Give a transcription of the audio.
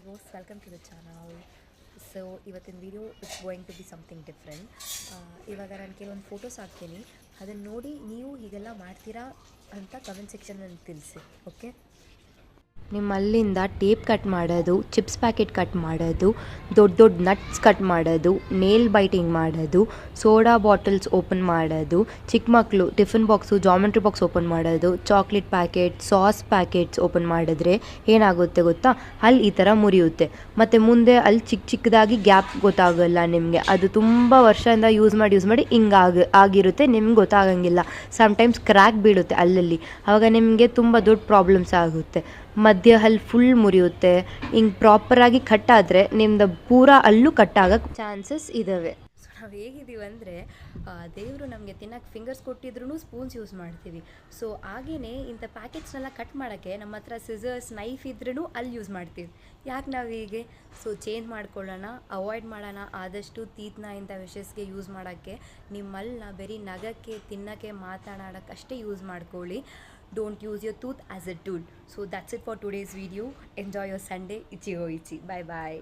most welcome to the channel. So ಇವತ್ತಿನ video it's going to be something different. ಇವಾಗ ನಾನು ಕೆಲವೊಂದು photos ಹಾಕ್ತೀನಿ, ಅದನ್ನು ನೋಡಿ ನೀವು ಹೀಗೆಲ್ಲ ಮಾಡ್ತೀರಾ ಅಂತ ಕಮೆಂಟ್ ಸೆಕ್ಷನಲ್ಲಿ ತಿಳಿಸಿ. ಓಕೆ, ನಿಮ್ಮಲ್ಲಿಂದ ಟೇಪ್ ಕಟ್ ಮಾಡೋದು, ಚಿಪ್ಸ್ ಪ್ಯಾಕೆಟ್ ಕಟ್ ಮಾಡೋದು, ದೊಡ್ಡ ದೊಡ್ಡ ನಟ್ಸ್ ಕಟ್ ಮಾಡೋದು, ನೇಲ್ ಬೈಟಿಂಗ್ ಮಾಡೋದು, ಸೋಡಾ ಬಾಟಲ್ಸ್ ಓಪನ್ ಮಾಡೋದು, ಚಿಕ್ಕ ಮಕ್ಕಳು tiffin box geometry box open ಮಾಡೋದು, chocolate packet, sauce packets open ಮಾಡಿದ್ರೆ ಏನಾಗುತ್ತೆ ಗೊತ್ತಾ, ಅಲ್ಲಿ ಈ ಥರ ಮುರಿಯುತ್ತೆ. ಮತ್ತು ಮುಂದೆ ಅಲ್ಲಿ ಚಿಕ್ಕ ಚಿಕ್ಕದಾಗಿ ಗ್ಯಾಪ್ ಗೊತ್ತಾಗಲ್ಲ ನಿಮಗೆ. ಅದು ತುಂಬ ವರ್ಷದಿಂದ ಯೂಸ್ ಮಾಡಿ ಹಿಂಗೆ ಆಗಿರುತ್ತೆ, ನಿಮ್ಗೆ ಗೊತ್ತಾಗಂಗಿಲ್ಲ. ಸಮ್ಟೈಮ್ಸ್ ಕ್ರ್ಯಾಕ್ ಬೀಳುತ್ತೆ ಅಲ್ಲಲ್ಲಿ, ಆವಾಗ ನಿಮಗೆ ತುಂಬ ದೊಡ್ಡ ಪ್ರಾಬ್ಲಮ್ಸ್ ಆಗುತ್ತೆ. ಮಧ್ಯ ಹಲ್ಲು ಫುಲ್ ಮುರಿಯುತ್ತೆ. ಹಿಂಗೆ ಪ್ರಾಪರಾಗಿ ಕಟ್ಟಾದರೆ ನಿಮ್ದು ಪೂರ ಅಲ್ಲೂ ಕಟ್ಟಾಗಕ್ಕೆ ಚಾನ್ಸಸ್ ಇದ್ದಾವೆ. ಸೊ ನಾವು ಹೇಗಿದ್ದೀವಿ ಅಂದರೆ, ದೇವರು ನಮಗೆ ತಿನ್ನೋಕ್ಕೆ ಫಿಂಗರ್ಸ್ ಕೊಟ್ಟಿದ್ರೂ ಸ್ಪೂನ್ಸ್ ಯೂಸ್ ಮಾಡ್ತೀವಿ. ಸೊ ಹಾಗೆಯೇ ಇಂಥ ಪ್ಯಾಕೆಟ್ಸ್ನೆಲ್ಲ ಕಟ್ ಮಾಡೋಕ್ಕೆ ನಮ್ಮ ಹತ್ರ ಸಿಸರ್ಸ್, ನೈಫ್ ಇದ್ರೂ ಅಲ್ಲಿ ಯೂಸ್ ಮಾಡ್ತೀವಿ. ಯಾಕೆ ನಾವು ಹೀಗೆ? ಸೊ ಚೇಂಜ್ ಮಾಡ್ಕೊಳ್ಳೋಣ, ಅವಾಯ್ಡ್ ಮಾಡೋಣ ಆದಷ್ಟು ತೀತ್ನ ಇಂಥ ವಿಷಯಸ್ಗೆ ಯೂಸ್ ಮಾಡೋಕ್ಕೆ. ನಿಮ್ಮಲ್ಲನ್ನ ಬರೀ ನಗಕ್ಕೆ, ತಿನ್ನೋಕ್ಕೆ, ಮಾತಾಡೋಕ್ಕೆ ಅಷ್ಟೇ ಯೂಸ್ ಮಾಡ್ಕೊಳ್ಳಿ. Don't use your tooth as a tool. So that's it for today's video. Enjoy your Sunday. Ichi ho ichi. Bye bye.